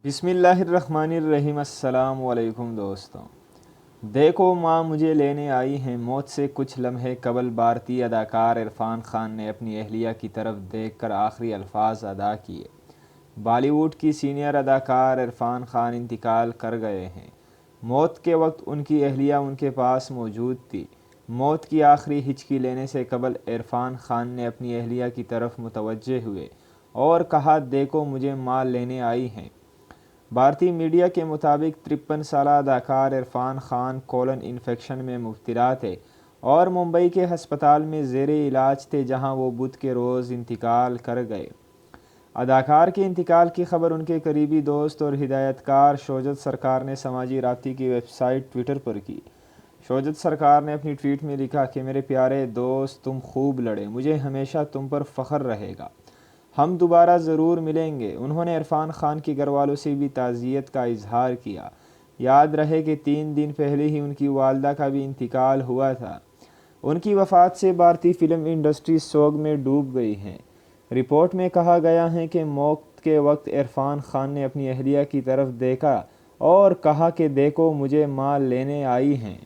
بسم اللہ الرحمن الرحیم۔ السلام علیکم دوستوں، دیکھو ماں مجھے لینے آئی ہیں موت سے کچھ لمحے قبل بھارتی اداکار عرفان خان نے اپنی اہلیہ کی طرف دیکھ کر آخری الفاظ ادا کیے۔ بالی ووڈ کی سینئر اداکار عرفان خان انتقال کر گئے ہیں۔ موت کے وقت ان کی اہلیہ ان کے پاس موجود تھی۔ موت کی آخری ہچکی لینے سے قبل عرفان خان نے اپنی اہلیہ کی طرف متوجہ ہوئے اور کہا، دیکھو مجھے ماں لینے آئی ہیں۔ بھارتی میڈیا کے مطابق 53 سالہ اداکار عرفان خان کولن انفیکشن میں مبتلا تھے اور ممبئی کے ہسپتال میں زیر علاج تھے، جہاں وہ بدھ کے روز انتقال کر گئے۔ اداکار کے انتقال کی خبر ان کے قریبی دوست اور ہدایت کار شوجت سرکار نے سماجی رابطے کی ویب سائٹ ٹویٹر پر کی۔ شوجت سرکار نے اپنی ٹویٹ میں لکھا کہ میرے پیارے دوست، تم خوب لڑے، مجھے ہمیشہ تم پر فخر رہے گا، ہم دوبارہ ضرور ملیں گے۔ انہوں نے عرفان خان کے گھر والوں سے بھی تعزیت کا اظہار کیا۔ یاد رہے کہ 3 دن پہلے ہی ان کی والدہ کا بھی انتقال ہوا تھا۔ ان کی وفات سے بھارتی فلم انڈسٹری سوگ میں ڈوب گئی ہے۔ رپورٹ میں کہا گیا ہے کہ موت کے وقت عرفان خان نے اپنی اہلیہ کی طرف دیکھا اور کہا کہ دیکھو مجھے ماں لینے آئی ہیں۔